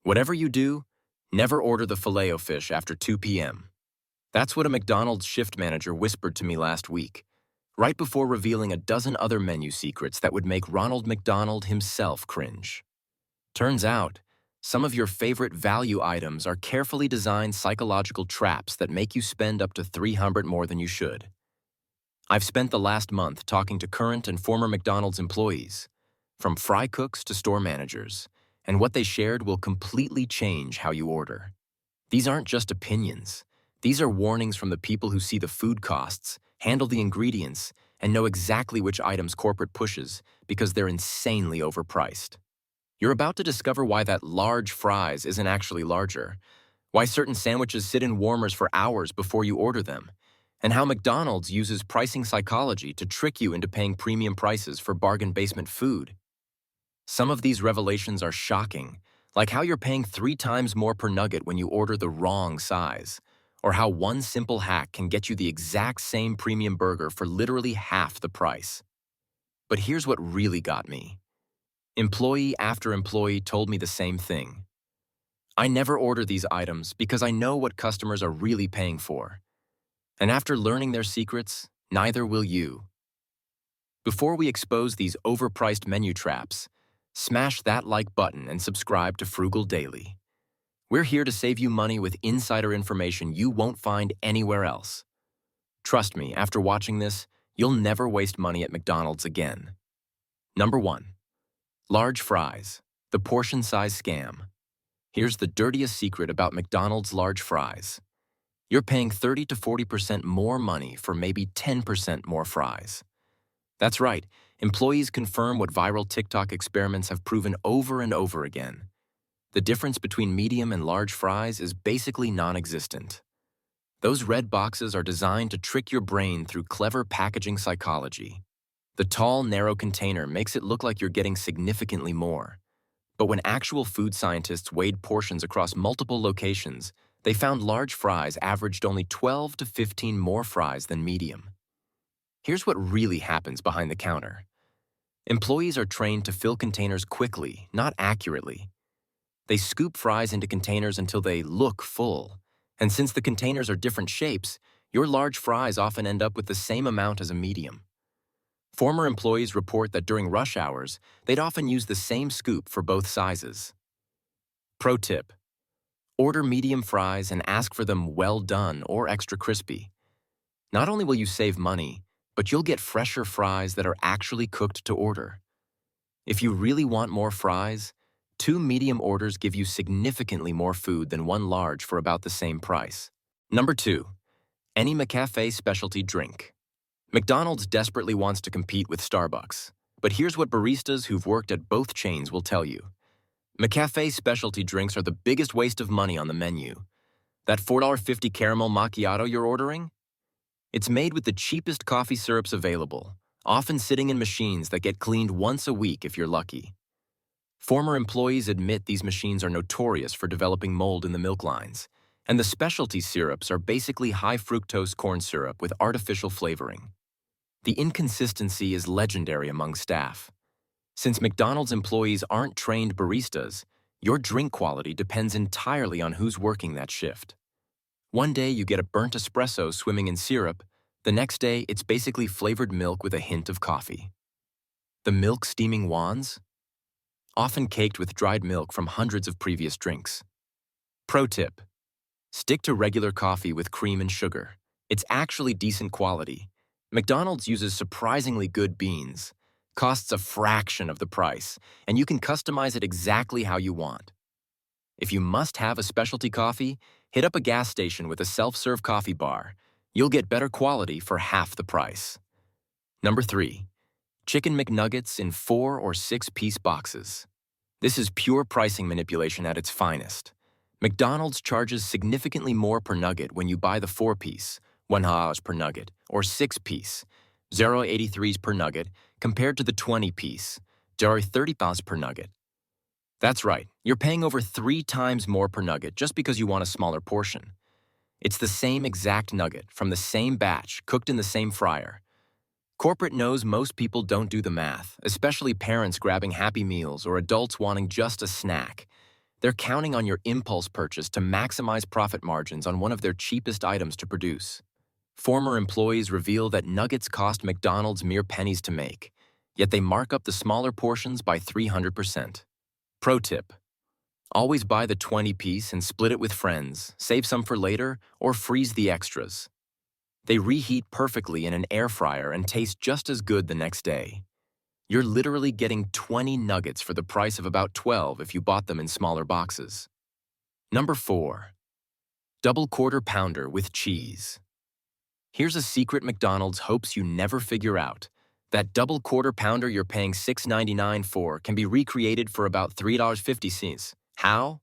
Whatever you do, never order the Filet-O-Fish after 2 p.m. That's what a McDonald's shift manager whispered to me last week, right before revealing a dozen other menu secrets that would make Ronald McDonald himself cringe. Turns out, some of your favorite value items are carefully designed psychological traps that make you spend up to $300 more than you should. I've spent the last month talking to current and former McDonald's employees, from fry cooks to store managers, and what they shared will completely change how you order. These aren't just opinions. These are warnings from the people who see the food costs, handle the ingredients, and know exactly which items corporate pushes because they're insanely overpriced. You're about to discover why that large fries isn't actually larger, why certain sandwiches sit in warmers for hours before you order them, and how McDonald's uses pricing psychology to trick you into paying premium prices for bargain basement food. Some of these revelations are shocking, like how you're paying 3 times more per nugget when you order the wrong size, or how one simple hack can get you the exact same premium burger for literally half the price. But here's what really got me. Employee after employee told me the same thing. I never order these items because I know what customers are really paying for. And after learning their secrets, neither will you. Before we expose these overpriced menu traps, smash that like button and subscribe to Frugal Daily. We're here to save you money with insider information you won't find anywhere else. Trust me, after watching this, you'll never waste money at McDonald's again. Number 1. Large fries, the portion size scam. Here's the dirtiest secret about McDonald's large fries. You're paying 30 to 40% more money for maybe 10% more fries. That's right, employees confirm what viral TikTok experiments have proven over and over again. The difference between medium and large fries is basically non-existent. Those red boxes are designed to trick your brain through clever packaging psychology. The tall, narrow container makes it look like you're getting significantly more. But when actual food scientists weighed portions across multiple locations, they found large fries averaged only 12 to 15 more fries than medium. Here's what really happens behind the counter. Employees are trained to fill containers quickly, not accurately. They scoop fries into containers until they look full. And since the containers are different shapes, your large fries often end up with the same amount as a medium. Former employees report that during rush hours, they'd often use the same scoop for both sizes. Pro tip: order medium fries and ask for them well done or extra crispy. Not only will you save money, but you'll get fresher fries that are actually cooked to order. If you really want more fries, 2 medium orders give you significantly more food than 1 large for about the same price. Number 2. Any McCafe specialty drink. McDonald's desperately wants to compete with Starbucks, but here's what baristas who've worked at both chains will tell you. McCafe specialty drinks are the biggest waste of money on the menu. That $4.50 caramel macchiato you're ordering? It's made with the cheapest coffee syrups available, often sitting in machines that get cleaned once a week if you're lucky. Former employees admit these machines are notorious for developing mold in the milk lines, and the specialty syrups are basically high-fructose corn syrup with artificial flavoring. The inconsistency is legendary among staff. Since McDonald's employees aren't trained baristas, your drink quality depends entirely on who's working that shift. One day you get a burnt espresso swimming in syrup, the next day it's basically flavored milk with a hint of coffee. The milk steaming wands? Often caked with dried milk from hundreds of previous drinks. Pro tip: stick to regular coffee with cream and sugar. It's actually decent quality. McDonald's uses surprisingly good beans, costs a fraction of the price, and you can customize it exactly how you want. If you must have a specialty coffee, hit up a gas station with a self-serve coffee bar. You'll get better quality for half the price. Number 3. Chicken McNuggets in 4 or 6-piece boxes. This is pure pricing manipulation at its finest. McDonald's charges significantly more per nugget when you buy the 4-piece, $1 per nugget, or 6-piece, $0.83 per nugget, compared to the 20-piece, $0.30 per nugget. That's right, you're paying over 3 times more per nugget just because you want a smaller portion. It's the same exact nugget from the same batch, cooked in the same fryer. Corporate knows most people don't do the math, especially parents grabbing Happy Meals or adults wanting just a snack. They're counting on your impulse purchase to maximize profit margins on one of their cheapest items to produce. Former employees reveal that nuggets cost McDonald's mere pennies to make, yet they mark up the smaller portions by 300%. Pro tip: always buy the 20-piece and split it with friends, save some for later, or freeze the extras. They reheat perfectly in an air fryer and taste just as good the next day. You're literally getting 20 nuggets for the price of about 12 if you bought them in smaller boxes. Number 4. Double Quarter Pounder with cheese. Here's a secret McDonald's hopes you never figure out. That double quarter pounder you're paying $6.99 for can be recreated for about $3.50. How?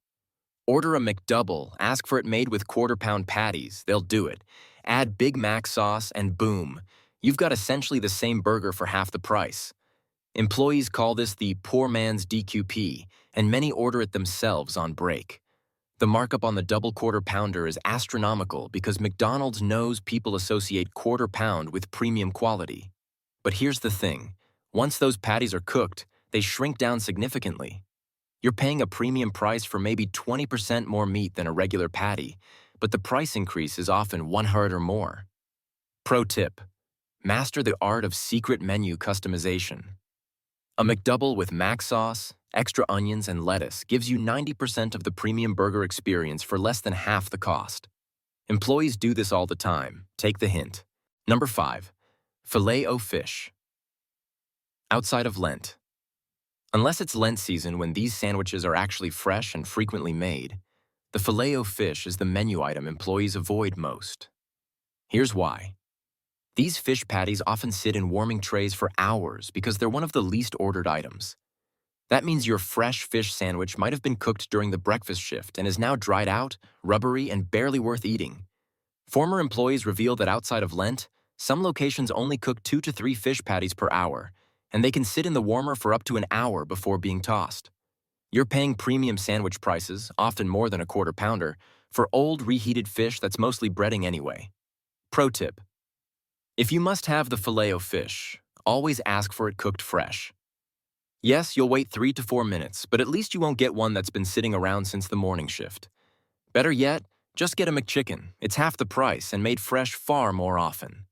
Order a McDouble, ask for it made with quarter-pound patties, they'll do it. Add Big Mac sauce and boom, you've got essentially the same burger for half the price. Employees call this the poor man's DQP, and many order it themselves on break. The markup on the double quarter pounder is astronomical because McDonald's knows people associate quarter pound with premium quality. But here's the thing, once those patties are cooked, they shrink down significantly. You're paying a premium price for maybe 20% more meat than a regular patty, but the price increase is often 1/3 or more. Pro tip: master the art of secret menu customization. A McDouble with mac sauce, extra onions, and lettuce gives you 90% of the premium burger experience for less than half the cost. Employees do this all the time. Take the hint. Number 5. Filet-O-Fish. Outside of Lent. Unless it's Lent season when these sandwiches are actually fresh and frequently made, the Filet-O-Fish is the menu item employees avoid most. Here's why. These fish patties often sit in warming trays for hours because they're one of the least ordered items. That means your fresh fish sandwich might have been cooked during the breakfast shift and is now dried out, rubbery, and barely worth eating. Former employees reveal that outside of Lent, some locations only cook 2 to 3 fish patties per hour, and they can sit in the warmer for up to an hour before being tossed. You're paying premium sandwich prices, often more than a quarter pounder, for old reheated fish that's mostly breading anyway. Pro tip: if you must have the Filet-O-Fish, always ask for it cooked fresh. Yes, you'll wait 3 to 4 minutes, but at least you won't get one that's been sitting around since the morning shift. Better yet, just get a McChicken. It's half the price and made fresh far more often.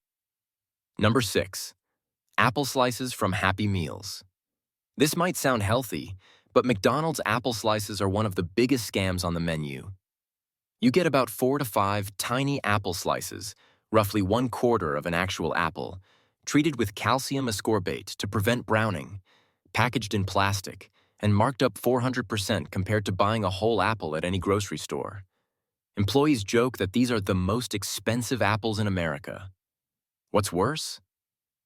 Number 6. Apple slices from Happy Meals. This might sound healthy, but McDonald's apple slices are one of the biggest scams on the menu. You get about 4 to 5 tiny apple slices, roughly 1/4 of an actual apple, treated with calcium ascorbate to prevent browning, packaged in plastic, and marked up 400% compared to buying a whole apple at any grocery store. Employees joke that these are the most expensive apples in America. What's worse?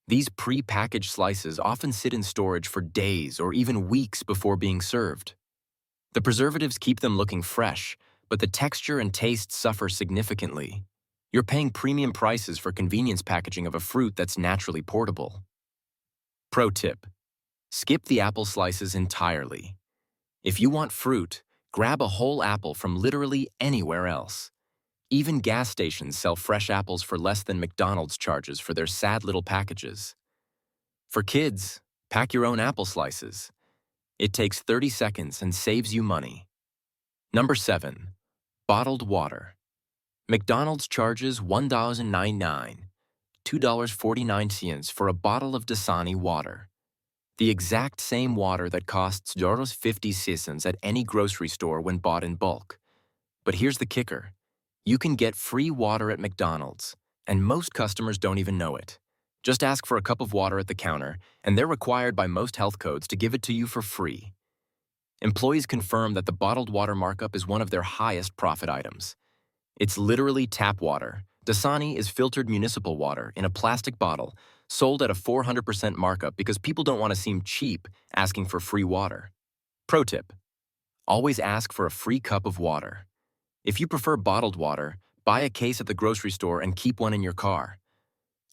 These pre-packaged slices often sit in storage for days or even weeks before being served. The preservatives keep them looking fresh, but the texture and taste suffer significantly. You're paying premium prices for convenience packaging of a fruit that's naturally portable. Pro tip: skip the apple slices entirely. If you want fruit, grab a whole apple from literally anywhere else. Even gas stations sell fresh apples for less than McDonald's charges for their sad little packages. For kids, pack your own apple slices. It takes 30 seconds and saves you money. Number 7. Bottled water. McDonald's charges $1.99, $2.49 for a bottle of Dasani water. The exact same water that costs $0.50 at any grocery store when bought in bulk. But here's the kicker. You can get free water at McDonald's, and most customers don't even know it. Just ask for a cup of water at the counter, and they're required by most health codes to give it to you for free. Employees confirm that the bottled water markup is one of their highest profit items. It's literally tap water. Dasani is filtered municipal water in a plastic bottle, sold at a 400% markup because people don't want to seem cheap asking for free water. Pro tip: always ask for a free cup of water. If you prefer bottled water, buy a case at the grocery store and keep one in your car.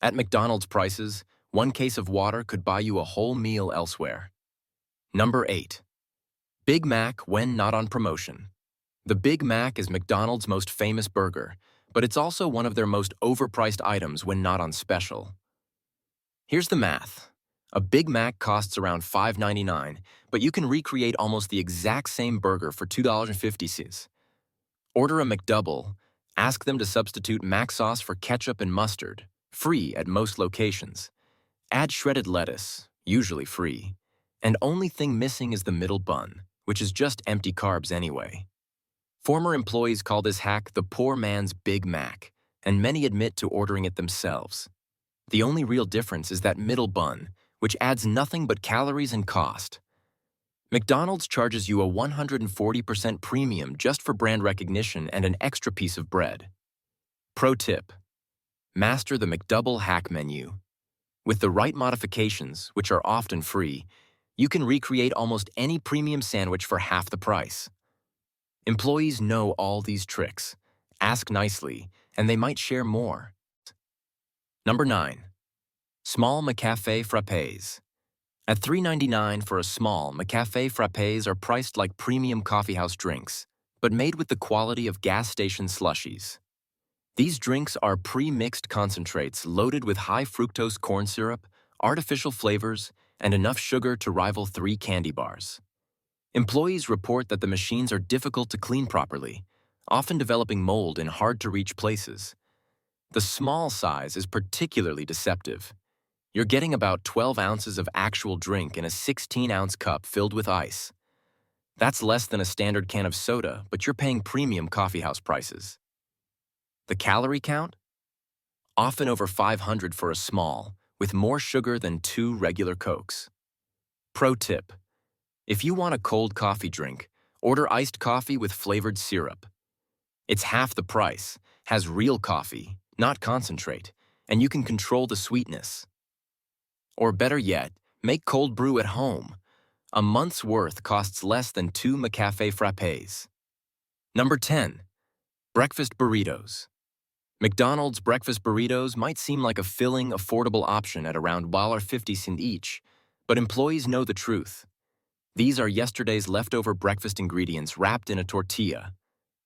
At McDonald's prices, one case of water could buy you a whole meal elsewhere. Number 8. Big Mac when not on promotion. The Big Mac is McDonald's most famous burger, but it's also one of their most overpriced items when not on special. Here's the math. A Big Mac costs around $5.99, but you can recreate almost the exact same burger for $2.50. Order a McDouble, ask them to substitute mac sauce for ketchup and mustard, free at most locations. Add shredded lettuce, usually free. And only thing missing is the middle bun, which is just empty carbs anyway. Former employees call this hack the poor man's Big Mac, and many admit to ordering it themselves. The only real difference is that middle bun, which adds nothing but calories and cost. McDonald's charges you a 140% premium just for brand recognition and an extra piece of bread. Pro tip: master the McDouble hack menu. With the right modifications, which are often free, you can recreate almost any premium sandwich for half the price. Employees know all these tricks. Ask nicely, and they might share more. Number 9. Small McCafe Frappés. At $3.99 for a small McCafe Frappés are priced like premium coffeehouse drinks, but made with the quality of gas station slushies. These drinks are pre-mixed concentrates loaded with high fructose corn syrup, artificial flavors, and enough sugar to rival 3 candy bars. Employees report that the machines are difficult to clean properly, often developing mold in hard-to-reach places. The small size is particularly deceptive. You're getting about 12 ounces of actual drink in a 16-ounce cup filled with ice. That's less than a standard can of soda, but you're paying premium coffeehouse prices. The calorie count? Often over 500 for a small, with more sugar than 2 regular Cokes. Pro tip: if you want a cold coffee drink, order iced coffee with flavored syrup. It's half the price, has real coffee, not concentrate, and you can control the sweetness. Or better yet, make cold brew at home. A month's worth costs less than 2 McCafe Frappés. Number 10. Breakfast burritos. McDonald's breakfast burritos might seem like a filling, affordable option at around $1.50 each, but employees know the truth. These are yesterday's leftover breakfast ingredients wrapped in a tortilla.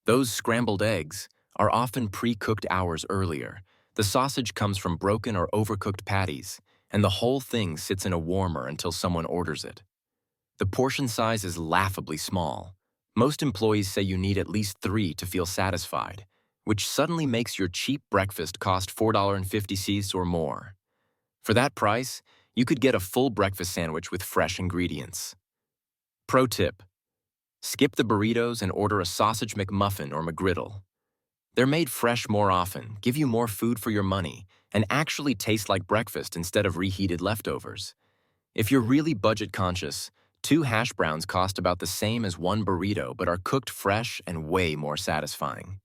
Those scrambled eggs are often pre-cooked hours earlier. The sausage comes from broken or overcooked patties, and the whole thing sits in a warmer until someone orders it. The portion size is laughably small. Most employees say you need at least 3 to feel satisfied, which suddenly makes your cheap breakfast cost $4.50 or more. For that price, you could get a full breakfast sandwich with fresh ingredients. Pro tip: skip the burritos and order a sausage McMuffin or McGriddle. They're made fresh more often, give you more food for your money, and actually taste like breakfast instead of reheated leftovers. If you're really budget conscious, 2 hash browns cost about the same as 1 burrito but are cooked fresh and way more satisfying.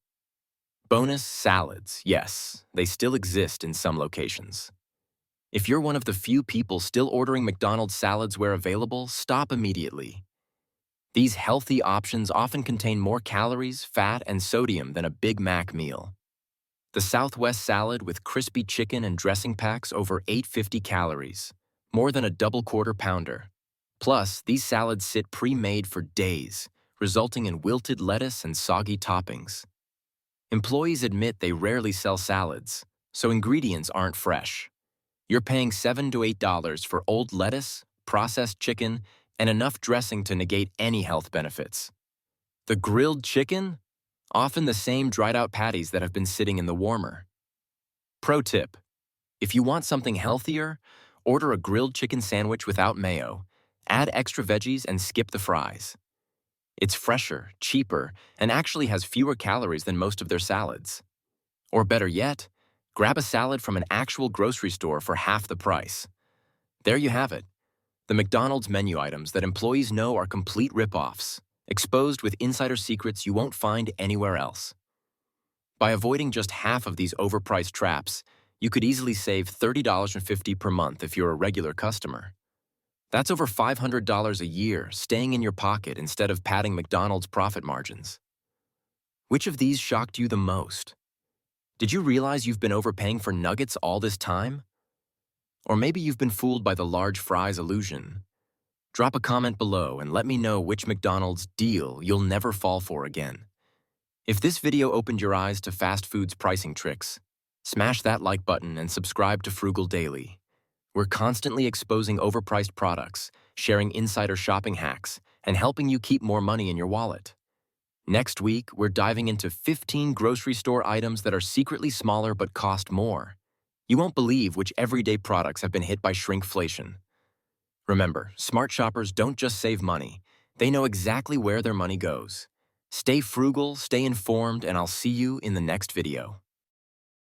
Bonus: salads. Yes, they still exist in some locations. If you're one of the few people still ordering McDonald's salads where available, stop immediately. These healthy options often contain more calories, fat, and sodium than a Big Mac meal. The Southwest salad with crispy chicken and dressing packs over 850 calories, more than a double quarter pounder. Plus, these salads sit pre-made for days, resulting in wilted lettuce and soggy toppings. Employees admit they rarely sell salads, so ingredients aren't fresh. You're paying $7 to $8 for old lettuce, processed chicken, and enough dressing to negate any health benefits. The grilled chicken? Often the same dried-out patties that have been sitting in the warmer. Pro tip: if you want something healthier, order a grilled chicken sandwich without mayo, add extra veggies, and skip the fries. It's fresher, cheaper, and actually has fewer calories than most of their salads. Or better yet, grab a salad from an actual grocery store for half the price. There you have it. The McDonald's menu items that employees know are complete rip-offs, exposed with insider secrets you won't find anywhere else. By avoiding just half of these overpriced traps, you could easily save $30.50 per month if you're a regular customer. That's over $500 a year staying in your pocket instead of padding McDonald's profit margins. Which of these shocked you the most? Did you realize you've been overpaying for nuggets all this time? Or maybe you've been fooled by the large fries illusion. Drop a comment below and let me know which McDonald's deal you'll never fall for again. If this video opened your eyes to fast food's pricing tricks, smash that like button and subscribe to Frugal Daily. We're constantly exposing overpriced products, sharing insider shopping hacks, and helping you keep more money in your wallet. Next week, we're diving into 15 grocery store items that are secretly smaller but cost more. You won't believe which everyday products have been hit by shrinkflation. Remember, smart shoppers don't just save money, they know exactly where their money goes. Stay frugal, stay informed, and I'll see you in the next video.